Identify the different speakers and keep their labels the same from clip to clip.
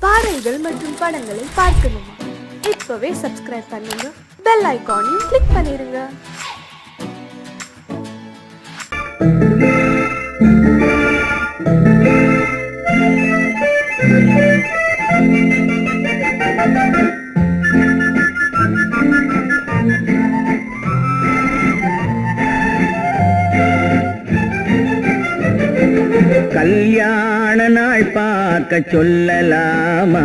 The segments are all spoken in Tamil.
Speaker 1: பாடல்கள் மற்றும் படங்களை பார்க்கணுமா? இப்பவே சப்ஸ்கிரைப் பண்ணுங்க, பெல் ஐகானையும் கிளிக் பண்ணிருங்க.
Speaker 2: கல்யாண நாள் பார்க்க சொல்லலாமா?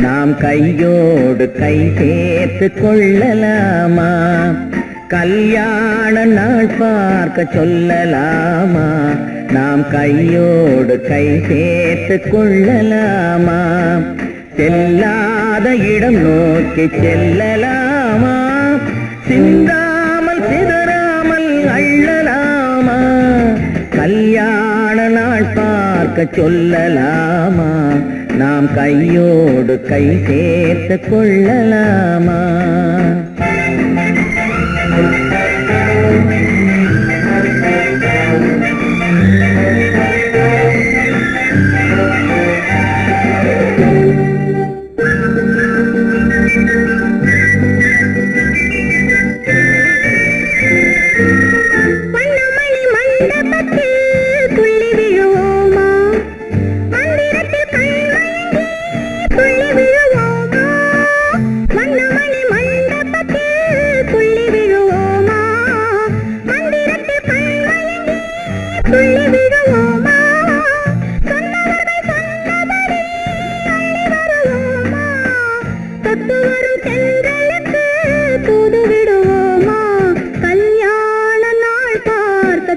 Speaker 2: நாம் கையோடு கை சேர்த்து கொள்ளலாமா? கல்யாண நாள் பார்க்க சொல்லலாமா? நாம் கையோடு கை சேர்த்து கொள்ளலாமா? செல்லாத இடம் நோக்கி செல்லலாமா? சிந்தாமல் சிதறாமல் அள்ளலாமா? கல்யாண நாள் பார்க்க சொல்லலாமா? நாம் கையோடு கை சேர்த்து கொள்ளலாமா?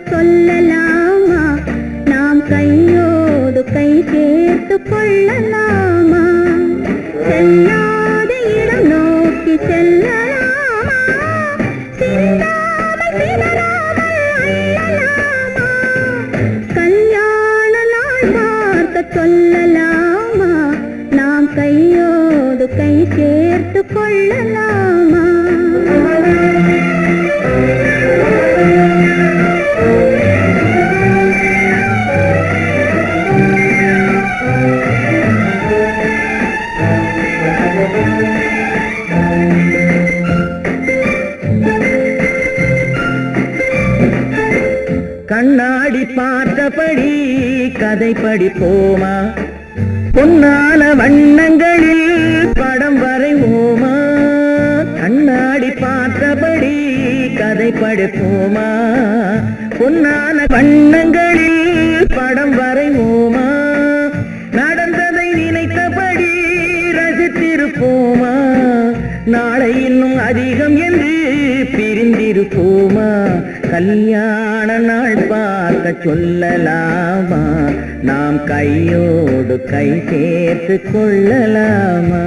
Speaker 2: சொல்லலாமா? நாம் கையோடு கை சேர்த்து கொள்ளலாமா? செல்லாத இடம் நோக்கி செல்லலாமா? சிந்தாமல் சிதறாமல் அள்ளலாமா? கல்யாண நாள் பார்க்க சொல்லலாமா? நாம் கையோடு கை சேர்த்து கொள்ளலாமா? கண்ணாடி பார்த்தபடி கதை படிப்போமா? பொன்னான வண்ணங்களில் படம் வரைவோமா? கண்ணாடி பார்த்தபடி கதை படிப்போமா? பொன்னான வண்ணங்களில் படம் வரைவோமா? நடந்ததை நினைத்தபடி ரசித்திருப்போமா? நாளை இன்னும் அதிகம் என்று பிரிந்திருப்போமா? கல்யாண நாள் பார்க்க சொல்லலாமா? நாம் கையோடு கை சேர்த்து கொள்ளலாமா?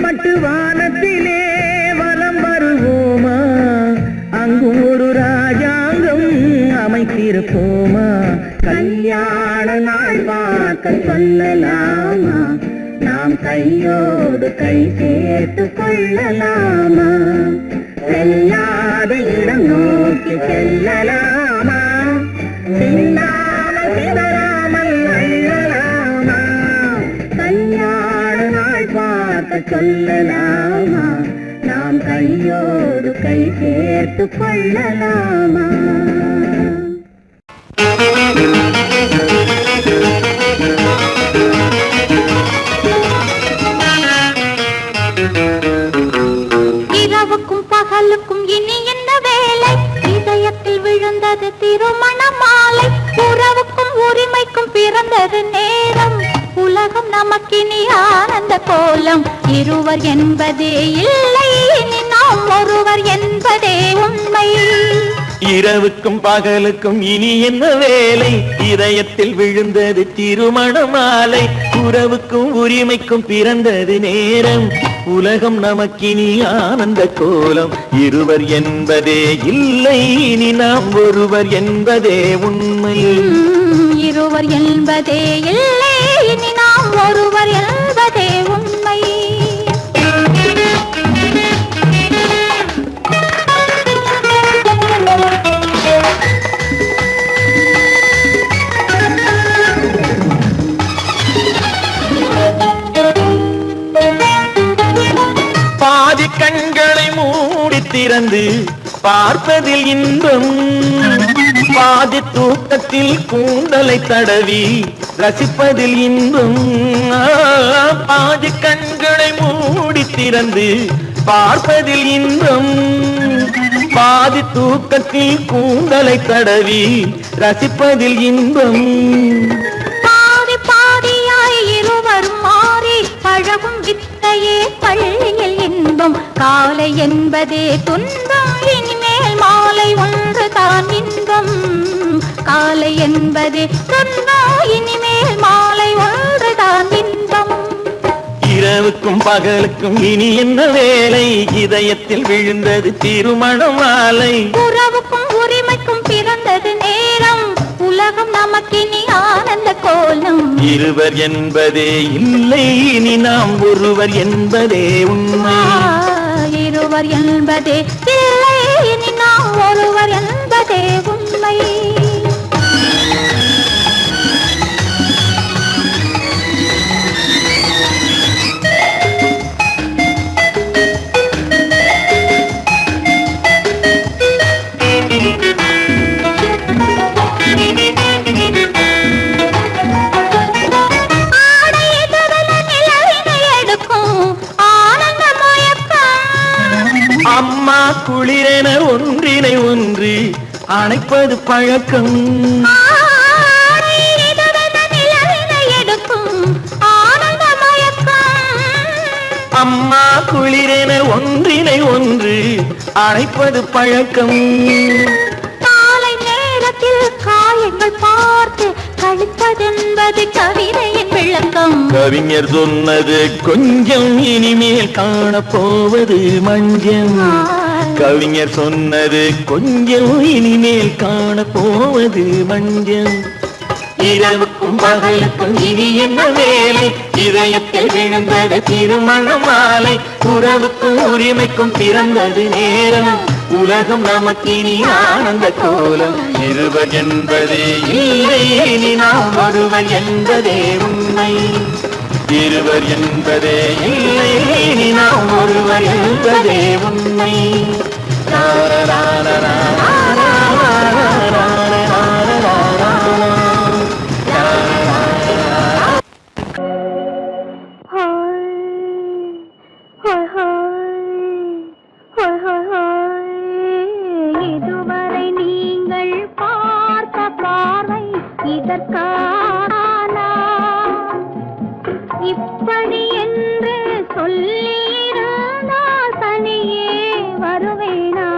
Speaker 2: பட்டு வானத்திலே வலம் வருவோமா? அங்கு ஒரு ராஜாங்கம் அமைத்திருப்போமா? கல்யாண நாள் பார்க்க சொல்லலாமா? நாம் கையோடு கை சேர்த்து கொள்ளலாமா? செல்லாத இடம் நோக்கி செல்லலாமா? சிந்தாமல் சிதறாமல் அள்ளலாமா? கல்யாண நாள் பார்க்க சொல்லலாமா? நாம் கையோடு கை சேர்த்து கொள்ளலாமா?
Speaker 3: இரவுக்கும் பகலுக்கும் இனி என்ன வேலை? இதயத்தில் விழுந்தது திருமண மாலை. உறவுக்கும் உரிமைக்கும் பிறந்தது நேரம். உலகம் நமக்கினி ஆனந்த கோலம். இருவர் என்பதே இல்லை, இனி நாம் ஒருவர் என்பதே உண்மை.
Speaker 4: இரவுக்கும் பகலுக்கும் இனி என்ன வேலை, இதயத்தில் விழுந்தது திருமண மாலை. உறவுக்கும் உரிமைக்கும் பிறந்தது நேரம், உலகம் நமக்கினி ஆனந்த கோலம். இருவர் என்பதே இல்லை, இனி நாம் ஒருவர் என்பதே உண்மை.
Speaker 3: இருவர் என்பதே இல்லை, இனி நாம் ஒருவர் என்பதே உண்மை.
Speaker 4: பாதி கண்களை மூடி திறந்து பார்ப்பதில் இன்பம், பாதி தூக்கத்தில் கூந்தலை தடவி ரசிப்பதில் இன்பம். பாதி கண்களை மூடி திறந்து பார்ப்பதில் இன்பம், பாதி தூக்கத்தில் கூந்தலை தடவி ரசிப்பதில் இன்பம்.
Speaker 3: பாதி பாதியாய் இருவர் மாறி பழகும் வித்தையே பள்ளியில் இன்பம். காலை என்பதே துன்பம், இனிமேல் மாலை ஒன்று தான் இன்பம். காலை என்பதே துன்பம், இனிமேல் மாலை ஒன்று தான் இன்பம்.
Speaker 4: இரவுக்கும் பகலுக்கும் இனி என்ன வேலை, இதயத்தில் விழுந்தது திருமண மாலை.
Speaker 3: உறவுக்கும் உரிமைக்கும் பிறந்தது நேரம், உலகம் நமக்கினி ஆனந்த கோலம்.
Speaker 4: இருவர் என்பதே இல்லை, இனி நாம் ஒருவர் என்பதே உண்மை.
Speaker 3: இருவர் என்பதே இல்லை, இனி நாம் ஒருவர் என்பதே உண்மை.
Speaker 4: அம்மா குளிரென ஒன்றினை ஒன்று அணைப்பது பழக்கம், அம்மா குளிரென ஒன்றினை ஒன்று அணைப்பது பழக்கம்.
Speaker 3: காலை நேரத்தில் காயங்கள் பார்த்து கழிப்பதென்பது கவிதையின் விளக்கம்.
Speaker 4: கவிஞர் சொன்னது கொஞ்சம், இனிமேல் காணப்போவது மஞ்சம். கவிஞர் சொன்னது கொஞ்சம், இனிமேல் காணப்போவது மஞ்சம். இரவுக்கும் பகலுக்கும் இனி என்ன வேலை, இதயத்தில் விழுந்தது திருமண மாலை. உறவுக்கும் உரிமைக்கும் பிறந்தது நேரம், உலகம் நமக்கினி ஆனந்த கோலம். இருவர் என்பதே இல்லை, இனி நாம் ஒருவர் என்பதே உண்மை. இருவர் என்பதே இல்லை, இனி நாம் ஒருவர் என்பதே உண்மை.
Speaker 3: இதுவரை நீங்கள் பார்த்த பார்வை இதற்கானா, இப்படி என்று சொல்லியிருந்தால் தனியே வருவேனா.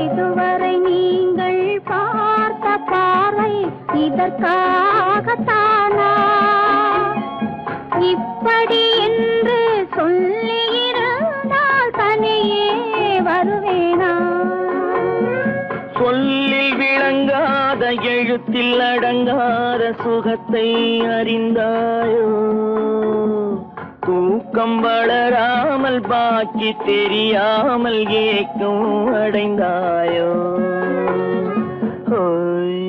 Speaker 3: இதுவரை நீங்கள் பார்த்த பார்வை இதற்காகத்தானா, இப்படி என்று சொல்லியிருந்தால் தனியே வருவேனா.
Speaker 4: சொல்லில் விளங்காத எழுத்தில் அடங்காத சுகத்தை அறிந்தாயோ, தூக்கம் வளராமல் பாக்கி தெரியாமல் ஏக்கம் அடைந்தாயோ. ஹோய்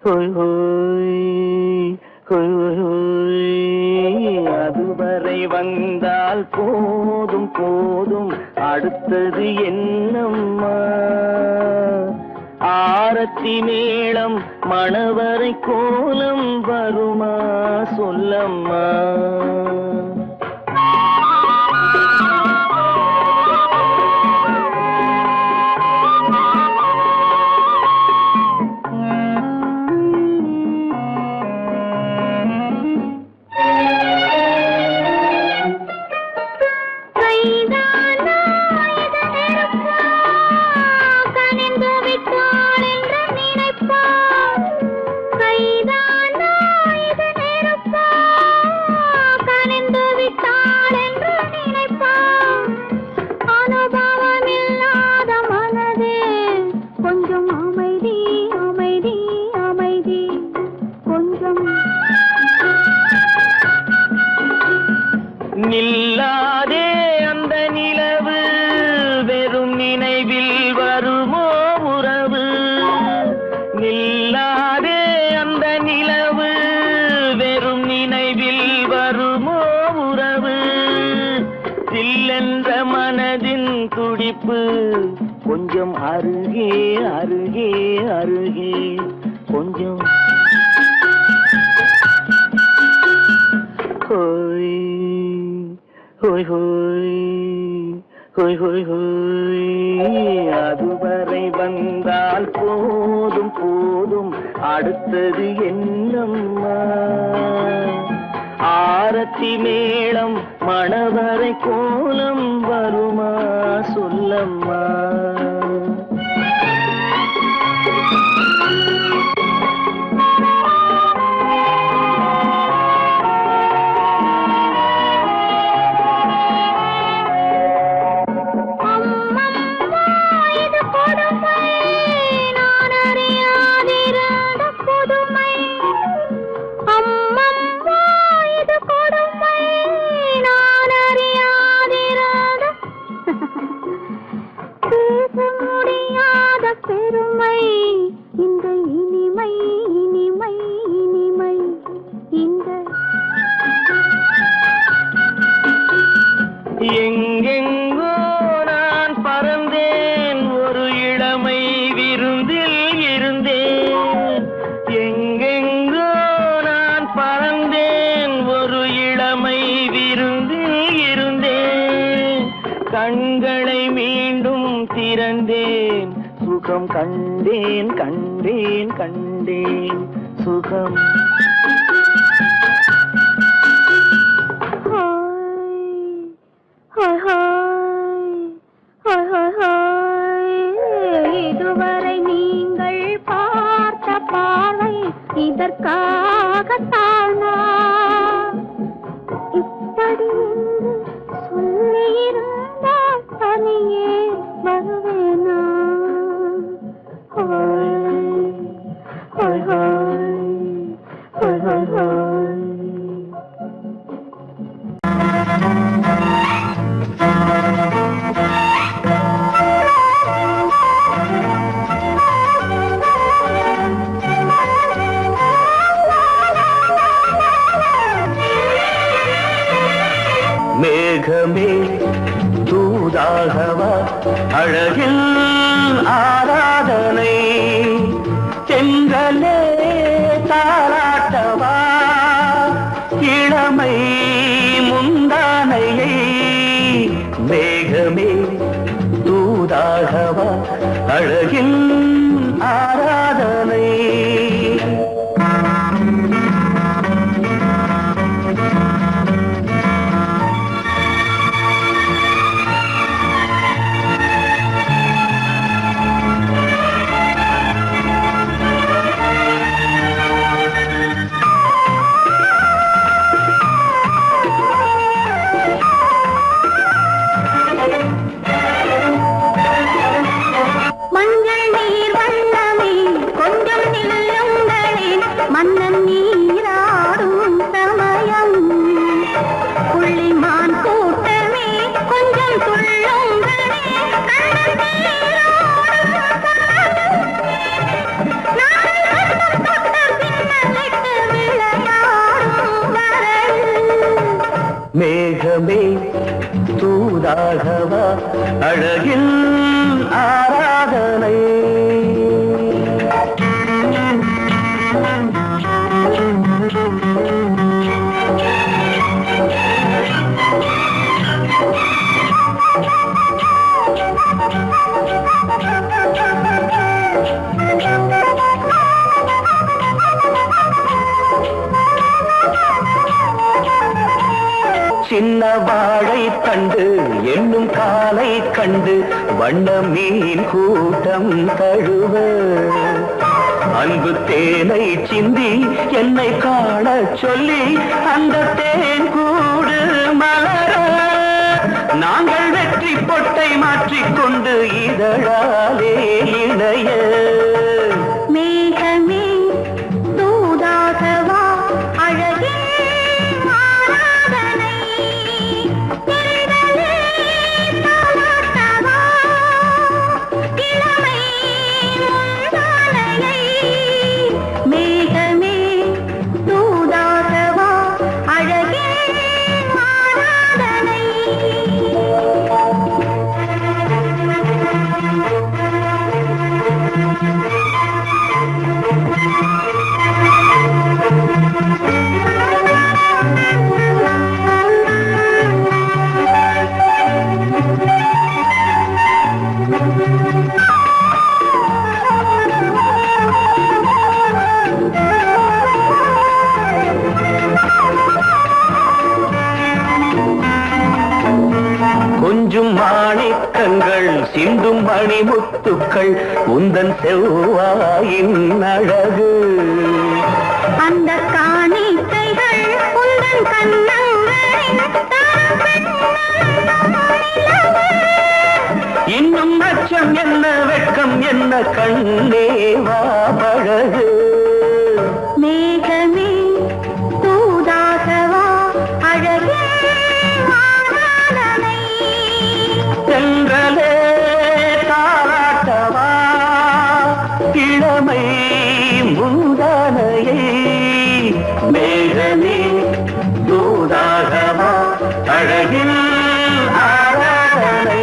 Speaker 4: ஹோய் ஹோய் ஹோய் ஹோய், அதுவரை வந்தால் போதும் போதும், அடுத்தது என்னம்மா. ஆரத்தி மேளம் மணவரை கோலம் வருமா சொல்லம்மா. கொஞ்சம் அருகே அருகே அருகே கொஞ்சம் ஹோய் ஹோய் ஹோய் ஹோய் ஹோய் ஹோய் அதுவரை வந்தால் போதும் போதும் அடுத்தது என்னம்மா ஆரத்தி மேளம் மணவரை கோலம் வருமா சொல்லம்மா
Speaker 3: பெருமை இந்த இனிமை இனிமை இனிமை இந்த
Speaker 4: எங்கெங்கோ நான் பறந்தேன் ஒரு இளமை விருந்தில் இருந்தேன் எங்கெங்கோ நான் பறந்தேன் ஒரு இளமை விருந்தில் இருந்தேன் கண்களை மீண்டும் திறந்தேன் சுகம் கண்டேன் கண்டேன் கண்டேன் சுகம்
Speaker 3: இதுவரை நீங்கள் பார்த்த பார்வை இதற்காகத்தானா இப்படி என்று சொல்லியிருந்தால் தனியே வருவேனா
Speaker 4: மேகமே தூதாகவா அழகில் ஆராதனை செங்கலே தாராட்டவா இளமை முந்தானையை மேகமே தூதாகவா அழகில் ஆராதனை
Speaker 3: மஞ்சள் நீர் வண்ணமே கொஞ்சம் நில்லுங்களேன் மன்னன் நீராடும் சமயம் புள்ளிமான் கூட்டமே கொஞ்சம் துள்ளுங்களே கண்ணன் நீராடும் பின்னலிட்டு விளையாடும் வரையில்
Speaker 4: மேகமே தூதாகவா அழகில் ஆராதனை சின்ன வாழை கண்டு என்னும் காலை கண்டு வண்ண மீன் கூட்டம் தழுவ அன்பு தேனை சிந்தி என்னை காண சொல்லி அந்த தேன் கூடு மலர நாங்கள் வெற்றி பொட்டை மாற்றிக்கொண்டு இதழாலே இணைய
Speaker 3: மேகமே தூதாகவா அழகே ஆராதனை திரிதலே தாலாட்டவா இளமை முந்தானையை மேகமே தூதாகவா அழகே ஆராதனை
Speaker 4: சிந்தும் மணிமுத்துக்கள் உந்தன் செவ்வாயின் அழகு.
Speaker 3: அந்த காணிக்கைகள் உந்தன் கண்ணங்களின்
Speaker 4: இன்னும் அச்சம் என்ன வெட்கம் என்ன கண்ணேவா பழகு.
Speaker 3: மேகமே தூதாகவா அழகே ஆராதனை.
Speaker 4: சென்றலே தாராட்டவா இளமை முந்தானையை. மேகமே தூதாகவா அழகில் ஆராதனை.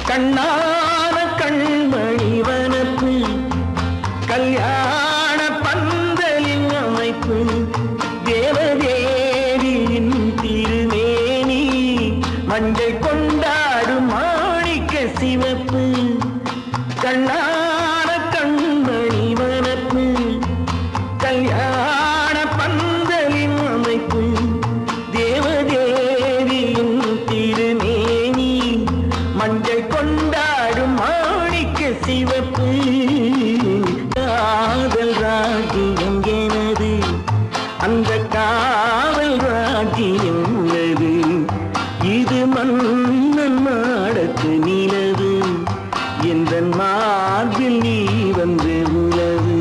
Speaker 4: கண்ணான கண்மணி வனப்பு கல்யாண பந்தலின் அமைப்பு தேவதேவியின் திருமேனி மஞ்சள் கொண்டாடும் மாணிக்க சிவப்பு. கண்ணான கண்மணி வனப்பு கல்யாண பந்தலின் அமைப்பு தேவதேவியின் திருமேனி மஞ்சள் கொண்டாடும் மாணிக்க சிவப்பு. காதல் ராஜ்யம் எனது அந்த காவல் ராஜ்யம் உள்ளது. இது மன்னன் மாடத்து நிலவு எந்த மார்பில் நீ வந்து உலவு.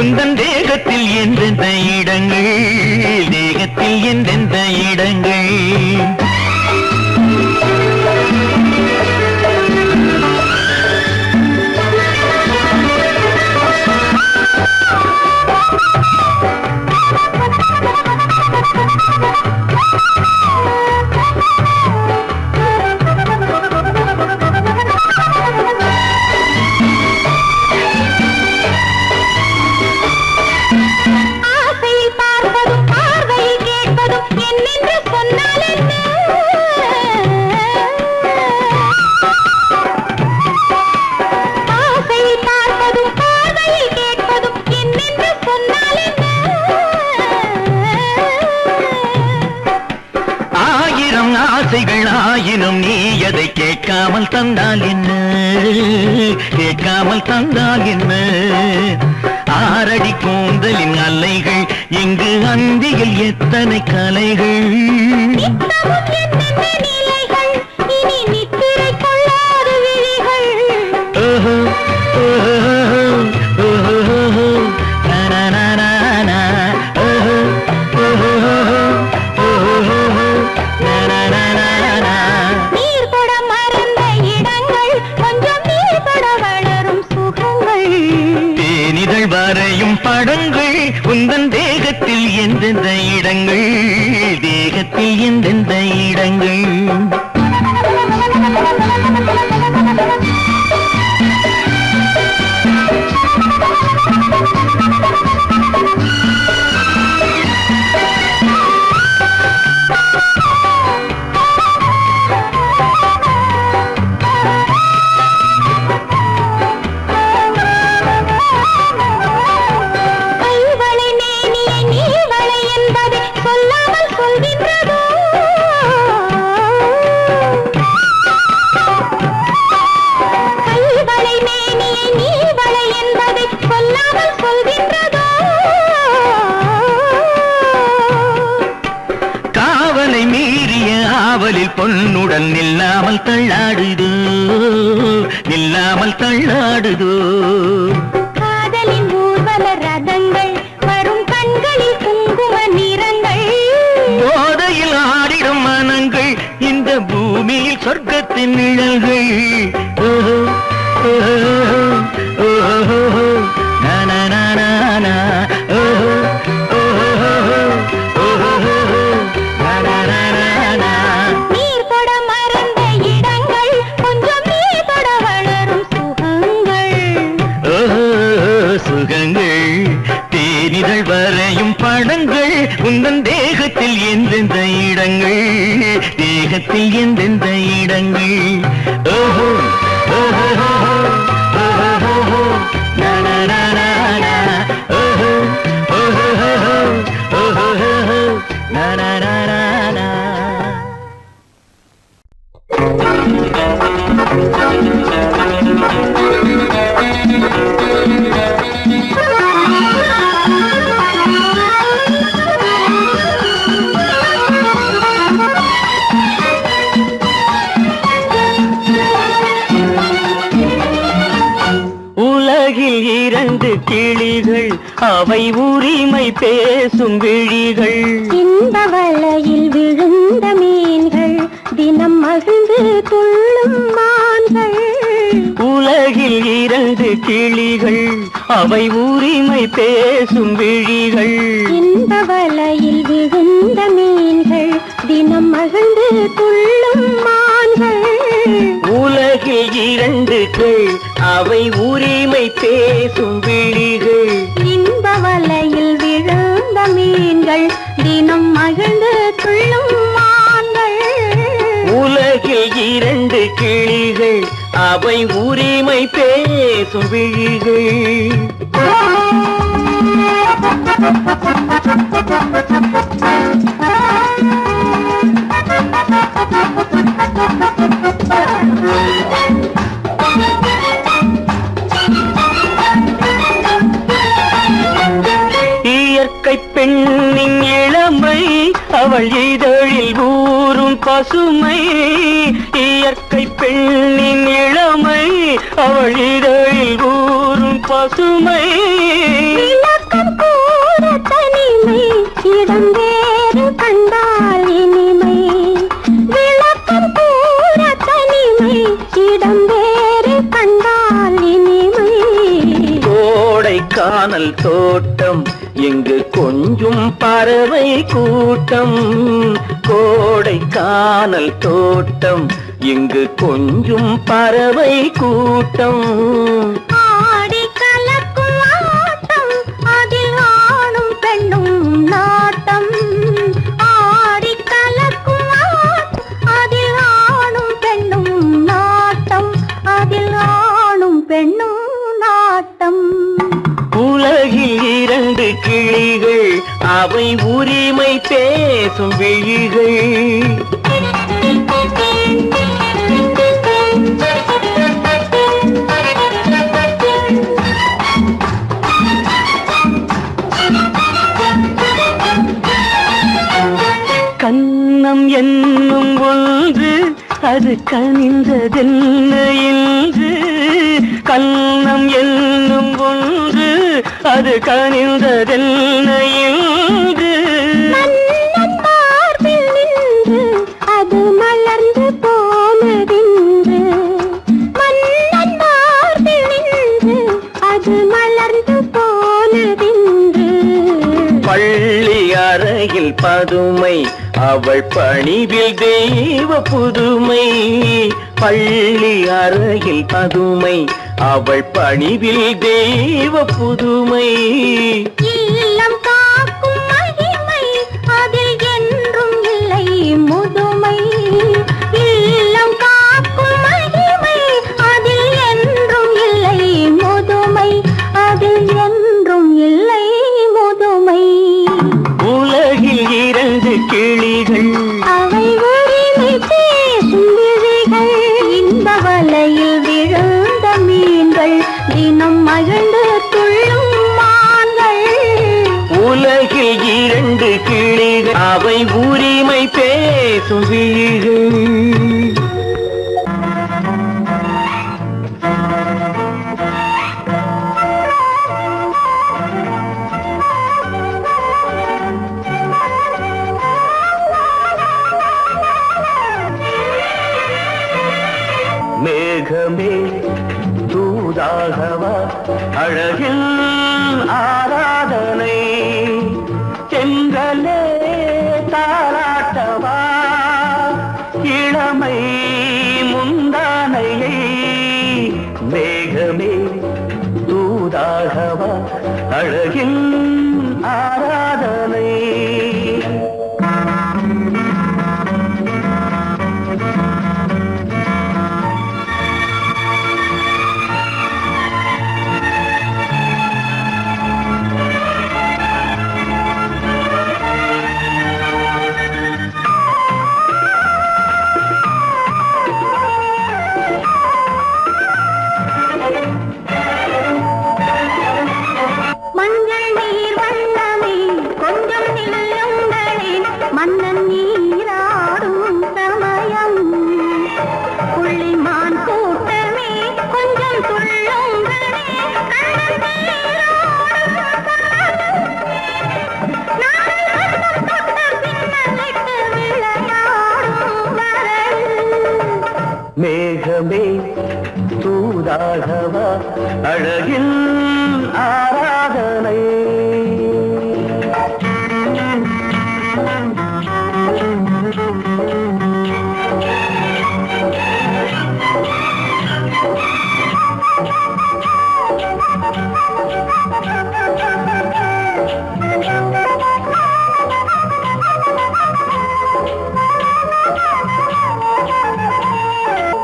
Speaker 4: உந்தன் தேகத்தில் எந்தெந்த இடங்கள், தேகத்தில் எந்தெந்த இடங்கள். ஆயினும் நீ எதை கேட்காமல் தந்தால் என்ன, கேட்காமல் தந்தால் என்ன. ஆரடி கூந்தலின் அலைகள் இங்கு அந்தியில் எத்தனை கலைகள். படங்கள் உந்தன் தேகத்தில் எந்தெந்த இடங்கள், தேகத்தில் எந்தெந்த இடங்கள். பொன்னுடன் நில்லாமல் தள்ளாடுதோ, நில்லாமல் தள்ளாடுதோ.
Speaker 3: காதலின் ஊர்வல ரதங்கள் வரும் கண்களில் குங்கும நிறங்கள்.
Speaker 4: போதையில் ஆடிடும் மனங்கள் இந்த பூமியில் சொர்க்கத்தின் நிழல்கள். ஓஹோ ஓஹோ ஓஹோ நானா ஓஹோ ஓஹோ ஓஹோ. சுகங்கள் தேனிதழ் வரையும் படங்கள் உந்தன் தேகத்தில் எந்தெந்த இடங்கள், தேகத்தில் எந்தெந்த இடங்கள். ஓஹோ ஓஹோ ஓஹோ நானா ஓஹோ ஓஹோ ஓஹோ நானா. உலகில் இரண்டு கிளிகள் அவை உரிமை பேசும் விழிகள்.
Speaker 3: இந்த வலையில் விழுந்த மீன்கள் தினம் மகிழ்ந்து துள்ளும் மான்கள்.
Speaker 4: உலகில் இரண்டு கிளிகள் அவை உரிமை பேசும் விழிகள்.
Speaker 3: இந்த வலையில் விழுந்த மீன்கள் தினம் மகிழ்ந்து துள்ளும் மான்கள்.
Speaker 4: உலகில் இரண்டு கிள் அவை உரிமை பேசும் விழிகள்.
Speaker 3: இந்த வலையில் விழுந்த மீன்கள் தினம் மகிழ்ந்து துள்ளும் மான்கள்.
Speaker 4: உலகில் இரண்டு கிளிகள் அவை உரிமை பேசும் விழிகள். இயற்கை பெண்ணின் இளமை அவள் இதழில் ஊறும் பசுமை. இயற்கை பெண்ணின் இளமை அவள் இதழில் ஊறும் பசுமை. தோட்டம் இங்கு கொஞ்சும் பறவை கூட்டம். கோடைக்கானல் தோட்டம் இங்கு கொஞ்சும் பறவை கூட்டம்.
Speaker 3: ஆடி கலக்கும் ஆட்டம் அதில் ஆணும் பெண்ணும் நாட்டம். ஆடி கலக்கும் ஆட்டம் அதில் ஆணும் பெண்ணும் நாட்டம். அதில் ஆணும் பெண்ணும் நாட்டம்.
Speaker 4: உலகில் இரண்டு கிளிகள் அவை உரிமை பேசும் விழிகள். கன்னம் என்னும் ஒன்று அது கனிந்ததென்ன என்று. கன்னம் என்னும் ஒன்று அது கனிந்ததென்ன என்று.
Speaker 3: மன்னன் மார்பில் நின்று அது மலர்ந்து போனதென்று. மன்னன் மார்பில் நின்று அது மலர்ந்து போனதென்று.
Speaker 4: பள்ளி அறையில் பதுமை அவள் பணிவில் தெய்வ புதுமை. பள்ளி அறையில் பதுமை அவள் பணிவில் தெய்வ புதுமை.
Speaker 3: இல்லம் காக்கும் மகிமை அதில் என்றும் இல்லை முதுமை. இல்லம் காக்கும் மகிமை அதில் என்றும் இல்லை முதுமை. அதில் என்றும் இல்லை முதுமை.
Speaker 4: உலகில் இரண்டு கிளிகள்
Speaker 3: அவை உரிமை பேசும் விழிகள். இந்த வலையில் விழுந்த மீன்கள் தினம் மகிழ்ந்து துள்ளும் மான்கள்.
Speaker 4: உலகில் இரண்டு கிளிகள் அவை உரிமை பேசும் விழிகள். மேகமே தூதாகவா அழகில் ஆராதனை. செங்கலே தாராட்டவா இளமை முந்தானையை. மேகமே தூதாகவா அழகில் ஆராதனை.
Speaker 3: மஞ்சள் நீர் வண்ணமே கொஞ்சம் நில்லுங்களேன். மன்னன் நீராடும் சமயம். புள்ளிமான் கூட்டமே கொஞ்சம் துள்ளுங்களே. கண்ணன் நீராடும் சமயம். நாளை வண்ணம் தொட்ட பின்னலிட்டு விளையாடும் வரல்.
Speaker 4: மேகமே தூதாகவா அழகில் ஆராதனை.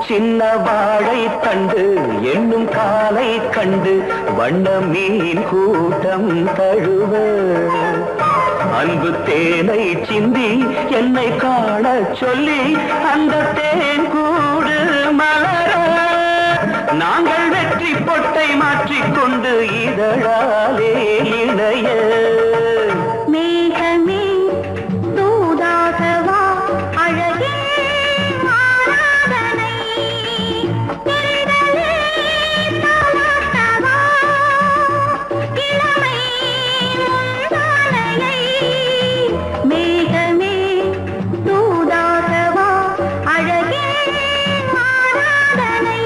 Speaker 4: சின்ன வாழை தண்டு என்னும் காலை கண்டு வண்ண மீன் கூட்டம் தழுவ. அன்பு தேனை சிந்தி என்னை காண சொல்லி அந்த தேன் கூடு மலர. நாங்கள் வெற்றி பொட்டை மாற்றிக்கொண்டு இதழாலே இணைய.
Speaker 3: மேகமே தூதாகவா அழகே ஆராதனை. தென்றலே தாலாட்டவா இளமை முந்தானையை. மேகமே தூதாகவா அழகே ஆராதனை.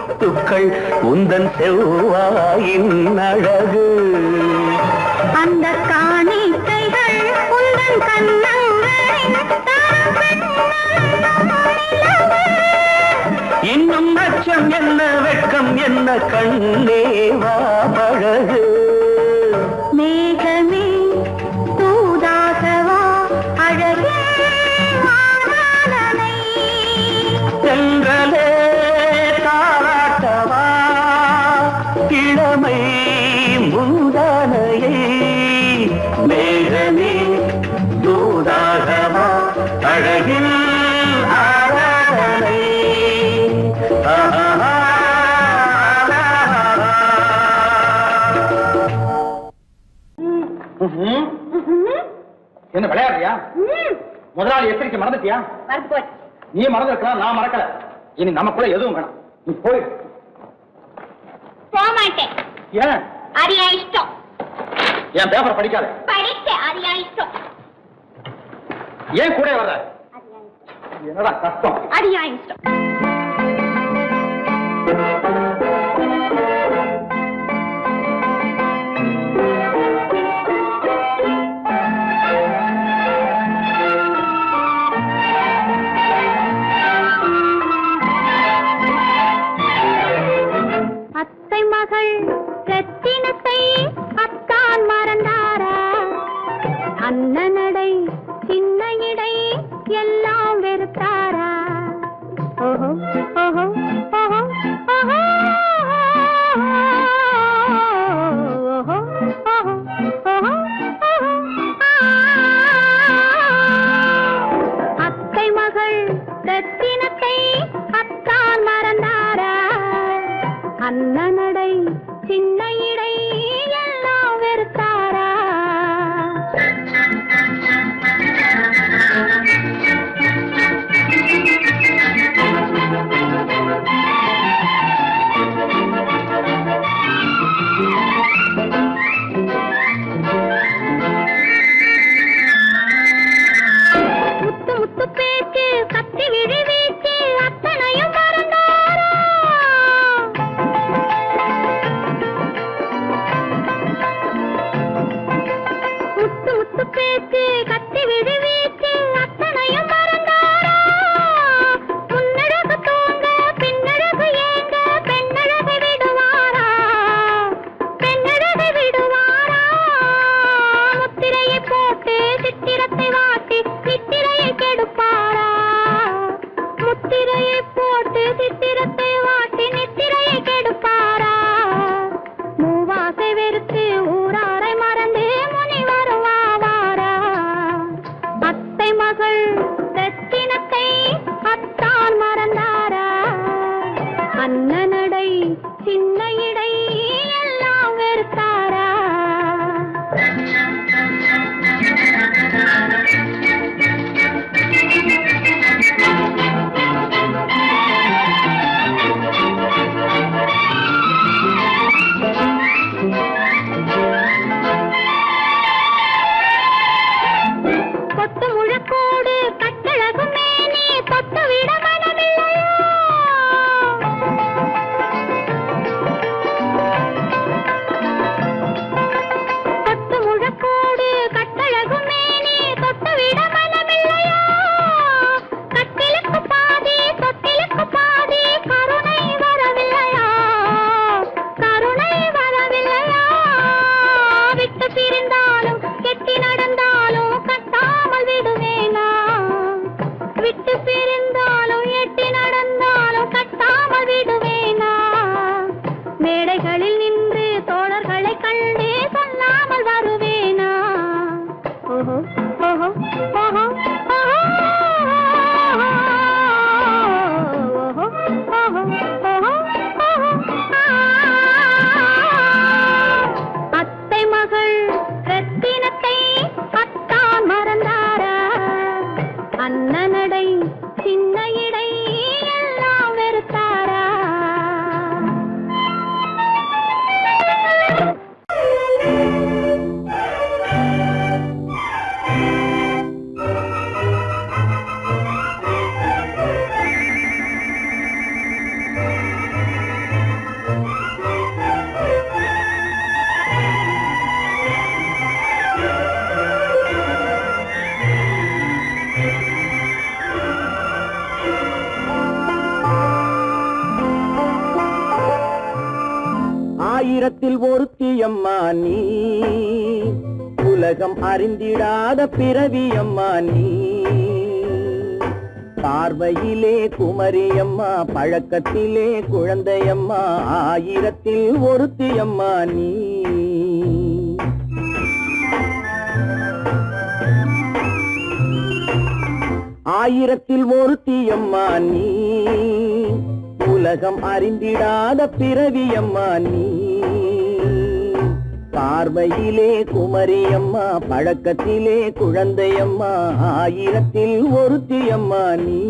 Speaker 4: முத்துக்கள் உந்தன் செவ்வாயின் அழகு.
Speaker 3: அந்த காணிக்கைகள் உந்தன் கண்ணங்களின்
Speaker 4: இன்னும் அச்சம் என்ன வெட்கம் என்ன கண்ணே வா பழகு.
Speaker 3: மேகமே தூதாகவா அழகே மாறாதனை
Speaker 4: சென்றலே தாராட்டவா இளமை முந்தானையை. மேகமே தூதாகவா அழகில் ஆராதனை.
Speaker 5: என்ன விளையாடுறியா? முதலாளி எச்சரிக்கை மறந்துட்டியா? நீ மறந்துருக்கலாம், நான் மறக்கல. இனி நமக்குள்ள எதுவும் வேணாம், நீ போய்.
Speaker 3: போக மாட்டேன்.
Speaker 5: ஏன்?
Speaker 3: அது என் இஷ்டம்.
Speaker 5: என் பேப்பர் படிக்காத.
Speaker 3: படிக்க அது என் இஷ்டம்.
Speaker 5: ஏன் கூட வர்ற? என்னடா கஷ்டம்?
Speaker 3: அது என் இஷ்டம். அத்தை மகள் ரத்தினத்தை அத்தான் மறந்தாரா? அண்ணனடை சின்ன இடை எல்லாம் வெறுத்தாரா? ஓஹோ ஓஹோ ஓஹோ ஓஹோ ஓஹோ ஓஹோ ஓஹோ. அத்தை மகள் ரத்தினத்தை அத்தான் மறந்தாரா? அண்ணனடை சின்ன இடை எல்லாம் வெறுத்தாரா? முத்து முத்து பேச்சு கத்தி விழி வீச்சு அத்தனையும் மறந்தாரா? முத்து முத்து பேச்சு கத்தி விழி வீச்சு அத்தனையும் மறந்தாரா? முன்னழகு தூங்க பின்னழகு ஏங்க பெண்ணழகை விடுவாரா? பெண்ணழகை விடுவாரா? முத்திரையை போட்டு சித்திரத்தை வாட்டி சித்திரையை கெடுப்பாரா? முத்திரையை போட்டு சித்திரத்தை வாட்டி நித்திரையை கெடுப்பாரா? மூவாசை வெறுத்து ஊராரை மறந்து முனி வருவாரா? அத்தை மகள் ரத்தினத்தை அத்தான் மறந்தாரா? அண்ணனடை சின்ன இடை எல்லாம் வெறுத்தாரா? கொத்து முழக்கோடு கட்டழகு மேனி தொட்டு விட மனமில்லையா? கொத்து முழக்கோடு கட்டழகு மேனி தொட்டு விட மனமில்லையா? கட்டிலுக்கு பாதி தொட்டிலுக்கு பாதி கருணை வரவில்லையா? கருணை வரவில்லையா? விட்டு பிரிந்தாலும் கெட்டி நடந்தாலும் கட்டாமல் விடுவேனா? விட்டு பிரிந்தாலும் எட்டி நடந்தாலும் கட்டாமல் விடுவேனா? மேடைகளில் நின்று தோழர்களை கண்டு சொல்லாமல் வருவேனா? ஓஹோ ஓஹோ ஓஹோ ஓஹோ ஓஹோ ஓஹோ ஓஹோ ஓஹோ. அத்தை மகள் ரத்தினத்தை அத்தான் மறந்தாரா? அண்ணனடை சின்ன இடை எல்லாம் வெறுத்தாரா?
Speaker 2: ஆயிரத்தில் ஒருத்தியம்மா நீ, உலகம் அறிந்திடாத பிறவியம்மா நீ. பார்வையிலே குமரியம்மா, பழக்கத்திலே குழந்தையம்மா, ஆயிரத்தில் ஒருத்தியம்மா நீ. ஆயிரத்தில் ஒருத்தியம்மா நீ, உலகம் அறிந்திடாத பிறவியம்மா நீ. பார்வையிலே குமரியம்மா, பழக்கத்திலே குழந்தையம்மா, ஆயிரத்தில் ஒருத்தியம்மா நீ.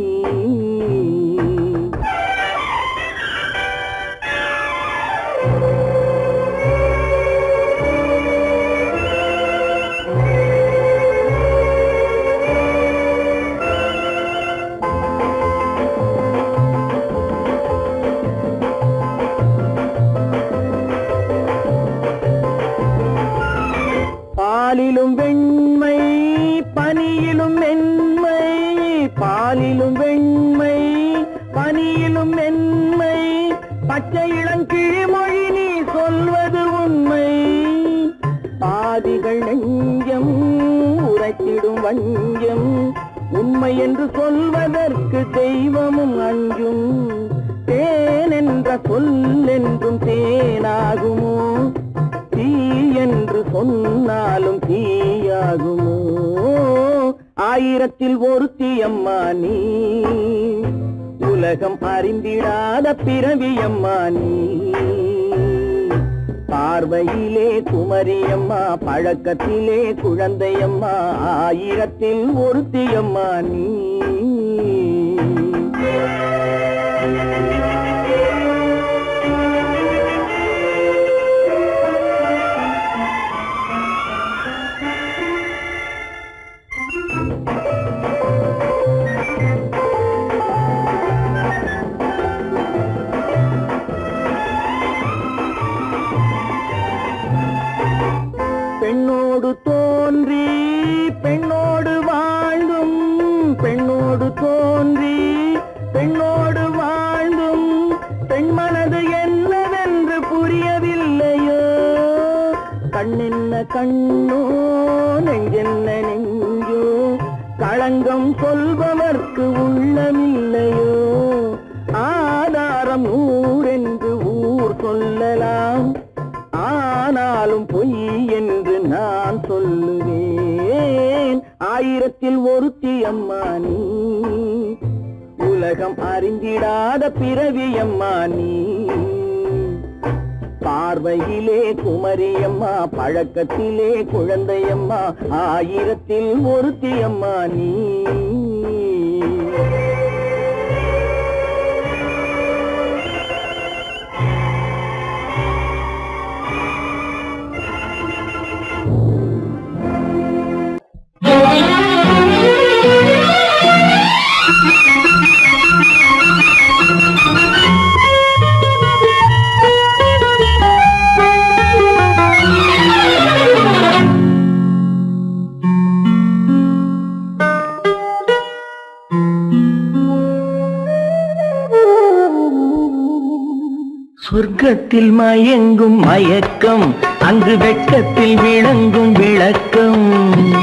Speaker 2: பாலிலும் வெண்மை பனியிலும் மென்மை, பாலிலும் வெண்மை பனியிலும் மென்மை, பச்சை இளங்கிழிமொழி நீ சொல்வது உண்மை. பாதிகள் நெஞ்சம் உரைத்திடும் வஞ்சம், உண்மை என்று சொல்வதற்கு தெய்வமும் அஞ்சும். தேன் என்ற சொல் என்றும் தேனாகுமோ, தீ என்று சொன்னாலும் தீயாகுமோ. ஆயிரத்தில் ஒருத்தியம்மா நீ, உலகம் அறிந்திடாத பிறவியம்மா நீ. பார்வையிலே குமரியம்மா, பழக்கத்திலே குழந்தையம்மா, ஆயிரத்தில் ஒருத்தியம்மா நீ. பெண்ணோடு தோன்றி பெண்ணோடு வாழ்ந்தும், பெண்ணோடு தோன்றி பெண்ணோடு வாழ்ந்தும், பெண் மனது என்னவென்று புரியவில்லையோ. கண்ணென்ன கண்ணோ, நெஞ்சென்ன நெஞ்சோ, களங்கம் சொல்பவர்க்கு உள்ளமில்லையோ. ஆதாரம் ஊரென்று ஊர் சொல்லலாம், ஆனாலும் பொய் என்று நான் சொல்லுவேன். ஆயிரத்தில் ஒருத்தியம்மா நீ, உலகம் அறிந்திடாத பிறவியம்மா நீ. பார்வையிலே குமரியம்மா, பழக்கத்திலே குழந்தையம்மா, ஆயிரத்தில் ஒருத்தியம்மா நீ. சொர்க்கத்தில் மயங்கும் மயக்கம், அங்கு வெட்கத்தில் விளங்கும் விளக்கம்.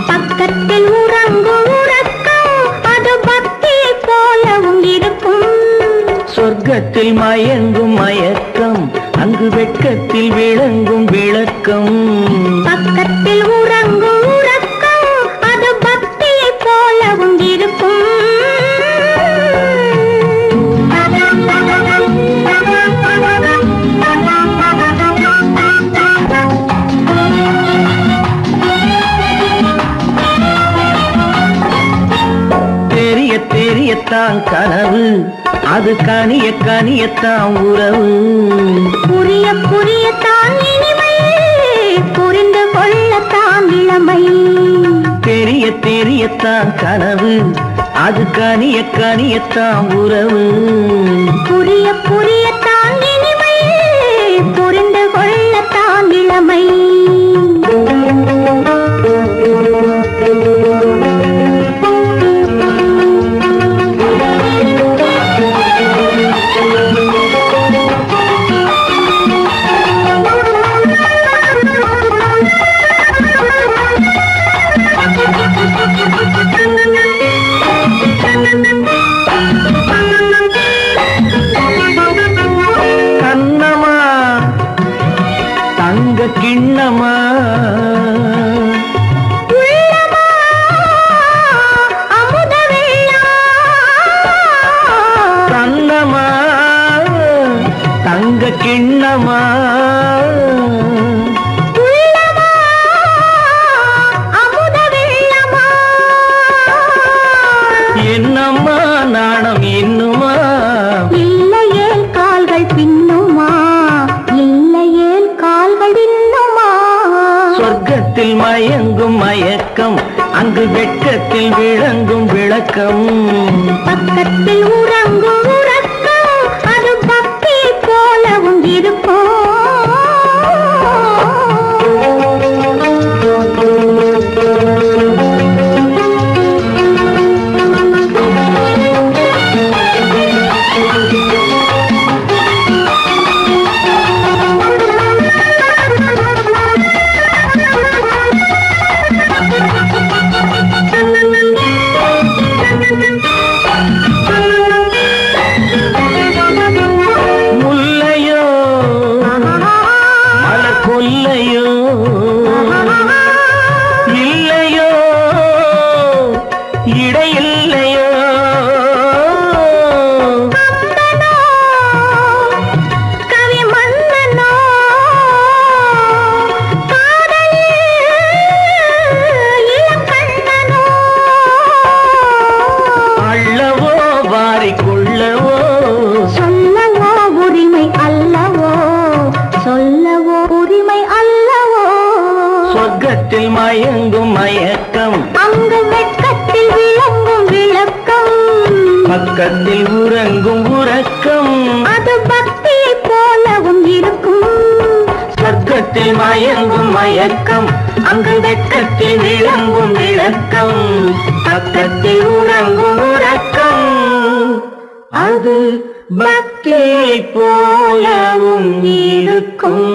Speaker 3: பக்கத்தில் உறங்கும் உறக்கம், அது பக்தியை போலவும் இருக்கும்.
Speaker 2: சொர்க்கத்தில் மயங்கும் மயக்கம், அங்கு வெட்கத்தில் விளங்கும் விளக்கம்.
Speaker 3: பக்கத்தில் உறங்கும் உறக்கம், அது பக்தியை போலவும் இருக்கும்.
Speaker 2: தெரியத்தான் கனவு, அது கனிய கனியத்தான் உறவு.
Speaker 3: புரிய புரியத்தான் இனிமை, புரிந்து கொள்ளத்தான் இளமை.
Speaker 2: தெரியத்தான் கனவு, அது கனிய கனியத்தான் உறவு.
Speaker 3: புரிய புரியத்தான் இனிமை, புரிந்து கொள்ளத்தான் இளமை.
Speaker 2: கிண்ணமா
Speaker 3: உள்ளமா அமுத வெள்ளம்
Speaker 2: கண்ணமா தங்க கிண்ணமா
Speaker 3: உள்ளமா அமுத வெள்ளமா
Speaker 2: என்னம்மா நாணம் இன்னுமா
Speaker 3: இல்லையேல் கால்கள் பின்னுமா இல்லையேல் கால்கள் இன்னுமா
Speaker 2: சொர்க்கத்தில் மயங்கும் மயக்கம் அங்கு வெட்கத்தில் விளங்கும் விளக்கம்
Speaker 3: பக்கத்தில் உறங்கும் உறக்கம் அது பக்தி போலவும் இருக்கும்
Speaker 2: முல்லையோ மலர் கொல்லையோ இல்லையோ இடையில்லையோ
Speaker 3: கவி மன்னனோ காதலில் இளங்கண்ணனோ
Speaker 2: அள்ளவோ வாரிக்கொள்ளவோ
Speaker 3: சொல்லவோ உரிமை அல்லவோ சொல்லவோ உரிமை அல்லவோ
Speaker 2: சொர்க்கத்தில் மயங்கும் மயக்கம்
Speaker 3: அங்கு வெட்கத்தில் விளங்கும் விளக்கம்
Speaker 2: பக்கத்தில் உறங்கும் உறக்கம்
Speaker 3: அது பக்தியை போலவும் இருக்கும்
Speaker 2: சொர்க்கத்தில் மயங்கும் மயக்கம் அங்கு வெட்கத்தில் விளங்கும் விளக்கம் பக்கத்தில் உறங்கும் உறக்கம் அது பக்தியை போலவும் இருக்கும்